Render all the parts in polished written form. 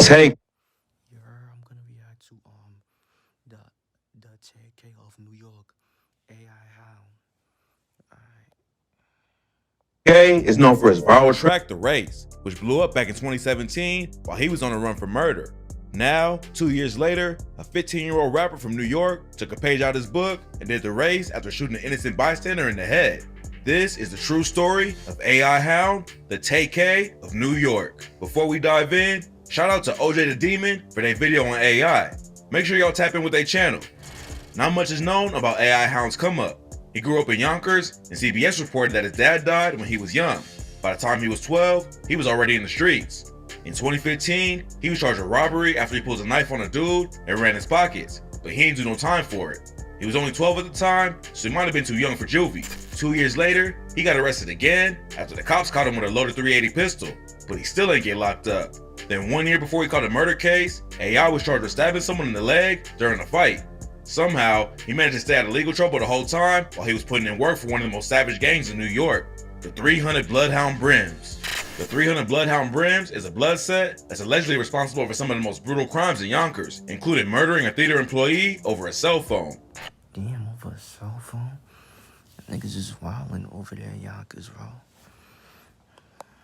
Tay. I'm gonna react to the the Tay-K of New York, AI Hound. Alright. Tay is known for his viral track. track The Race, which blew up back in 2017 while he was on the run for murder. Now, 2 years later, a 15-year-old rapper from New York took a page out of his book and did the race after shooting an innocent bystander in the head. This is the true story of AI Hound, the Tay-K of New York. Before we dive in, shout out to OJ the Demon for their video on AI. Make sure y'all tap in with their channel. Not much is known about AI Hound's come up. He grew up in Yonkers, and CBS reported that his dad died when he was young. By the time he was 12, he was already in the streets. In 2015, he was charged with robbery after he pulled a knife on a dude and ran his pockets, but he didn't do no time for it. He was only 12 at the time, so he might have been too young for juvie. 2 years later, he got arrested again after the cops caught him with a loaded .380 pistol, but he still ain't get locked up. Then 1 year before he caught a murder case, AI was charged with stabbing someone in the leg during a fight. Somehow, he managed to stay out of legal trouble the whole time while he was putting in work for one of the most savage gangs in New York, the 300 Bloodhound Brims. The 300 Bloodhound Brims is a blood set that's allegedly responsible for some of the most brutal crimes in Yonkers, including murdering a theater employee over a cell phone. Damn, over a cell phone? Niggas is wildin' over there in Yonkers, bro.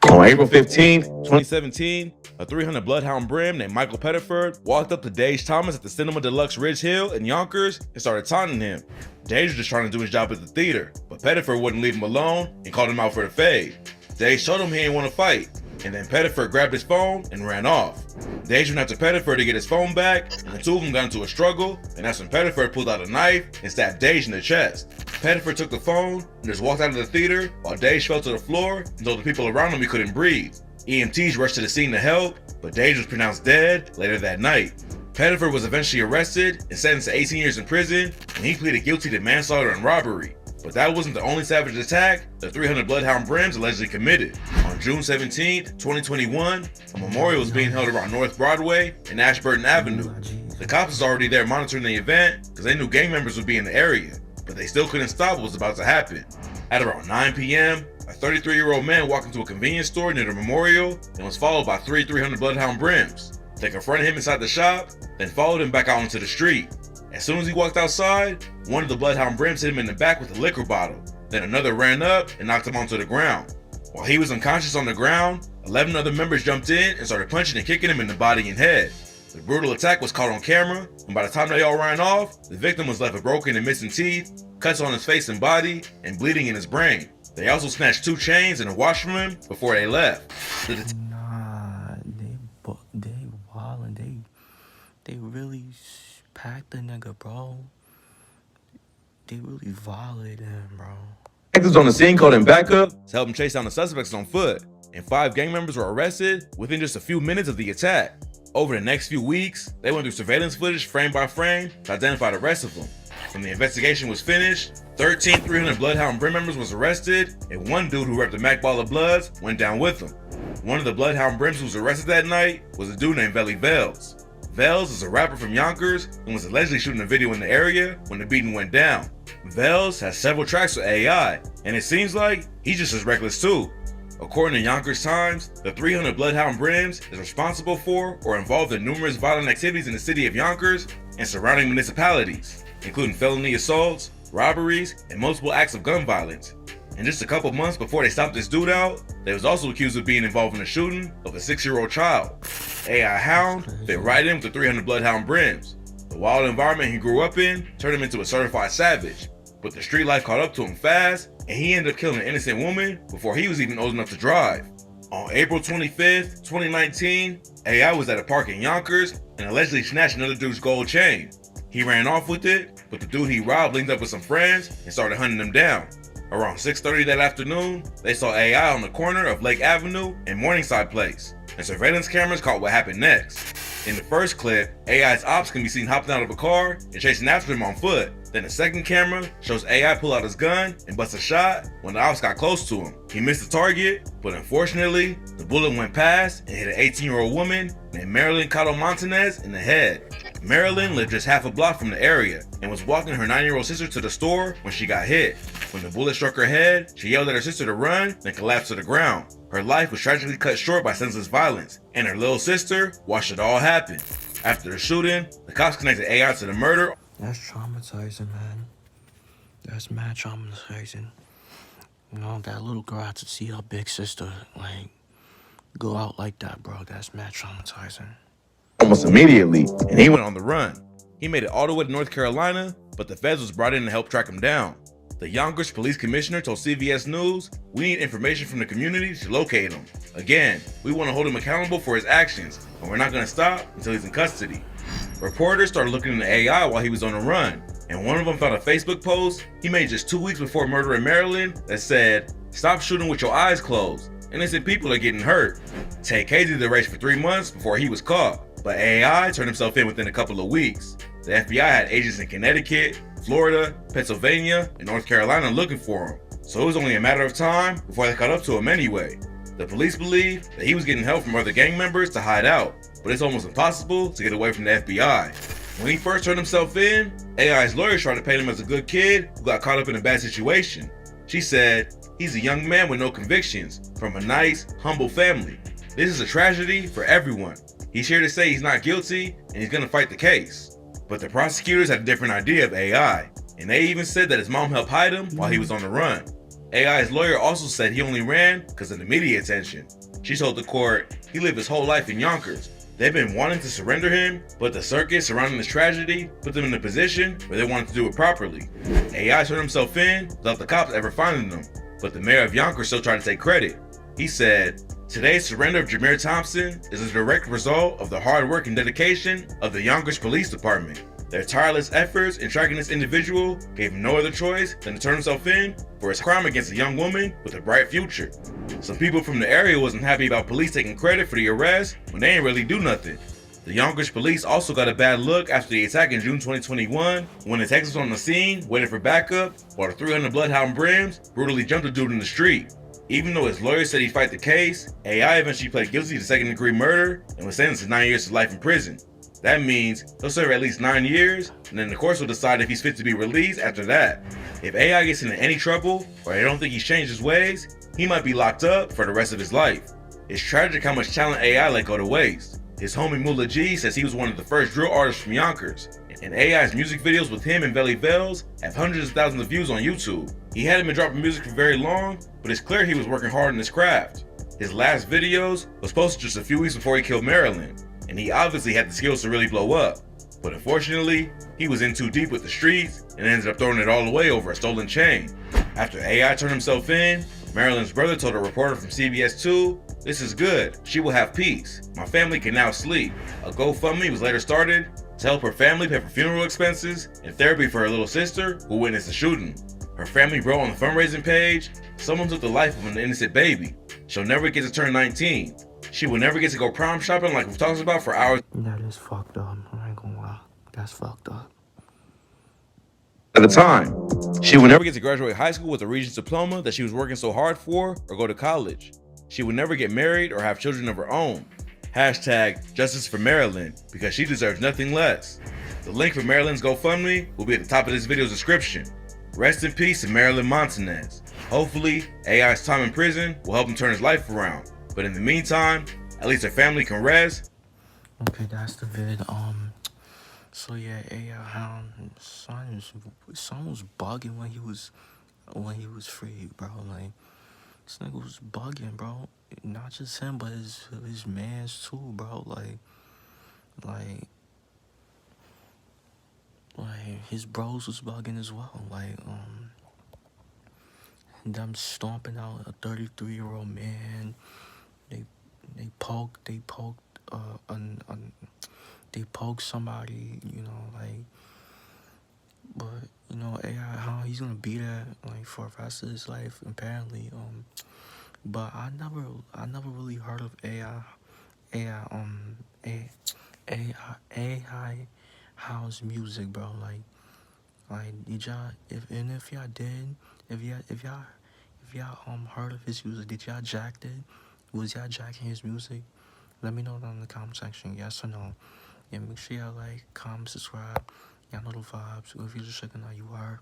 On April 15th, 2017, a 300 Bloodhound Brim named Michael Pettiford walked up to Dage Thomas at the Cinema Deluxe Ridge Hill in Yonkers and started taunting him. Dage was just trying to do his job at the theater, but Pettiford wouldn't leave him alone and called him out for the fade. Dage told him he didn't want to fight, and then Pettiford grabbed his phone and ran off. Dage went after Pettiford to get his phone back, and the two of them got into a struggle, and that's when Pettiford pulled out a knife and stabbed Dage in the chest. Pettiford took the phone and just walked out of the theater while Dage fell to the floor and told the people around him he couldn't breathe. EMTs rushed to the scene to help, but Dage was pronounced dead later that night. Pettiford was eventually arrested and sentenced to 18 years in prison, and he pleaded guilty to manslaughter and robbery. But that wasn't the only savage attack the 300 Bloodhound Brims allegedly committed. On June 17, 2021, a memorial was being held around North Broadway and Ashburton Avenue. The cops was already there monitoring the event because they knew gang members would be in the area, but they still couldn't stop what was about to happen. At around 9 p.m., a 33-year-old man walked into a convenience store near the memorial and was followed by three 300 Bloodhound Brims. They confronted him inside the shop, then followed him back out into the street. As soon as he walked outside, one of the Bloodhound Brims hit him in the back with a liquor bottle. Then another ran up and knocked him onto the ground. While he was unconscious on the ground, 11 other members jumped in and started punching and kicking him in the body and head. The brutal attack was caught on camera, and by the time they all ran off, the victim was left with broken and missing teeth, cuts on his face and body, and bleeding in his brain. They also snatched 2 chains and a watch from him before they left. Nah, they wildin'. They really packed the nigga, bro. They really violated him, bro. detectives on the scene called him back up. To help him chase down the suspects on foot, and 5 gang members were arrested within just a few minutes of the attack. Over the next few weeks, they went through surveillance footage frame by frame to identify the rest of them. When the investigation was finished, 13 300 Bloodhound Brim members was arrested, and one dude who repped the Mac Ball of Bloods went down with them. One of the Bloodhound Brims who was arrested that night was a dude named Velly Vels. Vels is a rapper from Yonkers and was allegedly shooting a video in the area when the beating went down. Vels has several tracks with AI, and it seems like he's just as reckless too. According to Yonkers Times, the 300 Bloodhound Brims is responsible for or involved in numerous violent activities in the city of Yonkers and surrounding municipalities, including felony assaults, robberies, and multiple acts of gun violence. And just a couple months before they stopped this dude out, they was also accused of being involved in the shooting of a 6-year-old child. AI Hound fit right in with the 300 Bloodhound Brims. The wild environment he grew up in turned him into a certified savage, but the street life caught up to him fast, and he ended up killing an innocent woman before he was even old enough to drive. On April 25th, 2019, AI was at a park in Yonkers and allegedly snatched another dude's gold chain. He ran off with it, but the dude he robbed linked up with some friends and started hunting them down. Around 6:30 that afternoon, they saw AI on the corner of Lake Avenue and Morningside Place, and surveillance cameras caught what happened next. In the first clip, AI's ops can be seen hopping out of a car and chasing after him on foot. Then the second camera shows AI pull out his gun and bust a shot when the ops got close to him. He missed the target, but unfortunately, the bullet went past and hit an 18-year-old woman named Marilyn Cotto Montanez in the head. Marilyn lived just half a block from the area and was walking her 9-year-old sister to the store when she got hit. When the bullet struck her head, she yelled at her sister to run, then collapsed to the ground. Her life was tragically cut short by senseless violence, and her little sister watched it all happen. After the shooting, the cops connected AI to the murder. That's traumatizing, man. That's mad traumatizing. You know, that little girl had to see her big sister, like, go out like that, bro. That's mad traumatizing. Almost immediately, and He went on the run. He made it all the way to North Carolina, but the feds was brought in to help track him down. The Yonkers police commissioner told CBS News, "We need information from the community to locate him. Again, we want to hold him accountable for his actions, and we're not going to stop until he's in custody." Reporters started looking into AI while he was on the run, and one of them found a Facebook post he made just 2 weeks before murder in Maryland that said, "Stop shooting with your eyes closed. Innocent people are getting hurt." Tay-K did the race for 3 months before he was caught, but AI turned himself in within a couple of weeks. The FBI had agents in Connecticut, Florida, Pennsylvania, and North Carolina looking for him, so it was only a matter of time before they caught up to him anyway. The police believe that he was getting help from other gang members to hide out, but it's almost impossible to get away from the FBI. When he first turned himself in, AI's lawyers tried to paint him as a good kid who got caught up in a bad situation. She said, "He's a young man with no convictions, from a nice, humble family. This is a tragedy for everyone. He's here to say he's not guilty and he's gonna fight the case." But the prosecutors had a different idea of AI, and they even said that his mom helped hide him while he was on the run. AI's lawyer also said he only ran because of the media attention. She told the court he lived his whole life in Yonkers. They've been wanting to surrender him, but the circus surrounding this tragedy put them in a position where they wanted to do it properly. AI turned himself in without the cops ever finding them, but the mayor of Yonkers still tried to take credit. He said, "Today's surrender of Jameer Thompson is a direct result of the hard work and dedication of the Yonkers Police Department. Their tireless efforts in tracking this individual gave him no other choice than to turn himself in for his crime against a young woman with a bright future." Some people from the area wasn't happy about police taking credit for the arrest when they didn't really do nothing. The Yonkers police also got a bad look after the attack in June 2021 when the detectives on the scene waited for backup while the 300 Bloodhound Brims brutally jumped a dude in the street. Even though his lawyer said he'd fight the case, AI eventually pled guilty to second-degree murder and was sentenced to 9 years to life in prison. That means he'll serve at least 9 years, and then the courts will decide if he's fit to be released after that. If AI gets into any trouble, or they don't think he's changed his ways, he might be locked up for the rest of his life. It's tragic how much talent AI let go to waste. His homie Mula G says he was one of the first drill artists from Yonkers, and AI's music videos with him and Veli Vels have hundreds of thousands of views on YouTube. He hadn't been dropping music for very long, but it's clear he was working hard in his craft. His last videos was posted just a few weeks before he killed Marilyn, and he obviously had the skills to really blow up. But unfortunately, he was in too deep with the streets and ended up throwing it all away over a stolen chain. After AI turned himself in, Marilyn's brother told a reporter from CBS 2, "This is good. She will have peace. My family can now sleep." A GoFundMe was later started to help her family pay for funeral expenses and therapy for her little sister who witnessed the shooting. Her family wrote on the fundraising page, "Someone took the life of an innocent baby. She'll never get to turn 19. She will never get to go prom shopping like we've talked about for hours." That is fucked up. I ain't gonna lie. That's fucked up. At the time, she would Never never get to graduate high school with a Regents diploma that she was working so hard for or go to college. She would never get married or have children of her own. Hashtag justice for Marilyn, because she deserves nothing less. The link for Marilyn's GoFundMe will be at the top of this video's description. Rest in peace to Marilyn Montanez. Hopefully, AI's time in prison will help him turn his life around. But in the meantime, at least her family can rest. Okay, that's the vid. So yeah, AI Hound, son was bugging when he was free, bro. Like, this nigga was bugging, bro. Not just him, but his mans too, bro. Like his bros was bugging as well. Like, them stomping out a 33-year-old man. They poked they poked somebody, you know, like. But you know, AI, how he's gonna be that like for the rest of his life, apparently. But I never really heard of AI, AI house music, bro. Like did y'all if y'all did, if y'all heard of his music, did y'all jacked it? Was y'all jacking his music? Let me know down in the comment section, yes or no. Yeah, make sure y'all like, comment, subscribe. Y'all know the vibes. If you're just checking out, you are.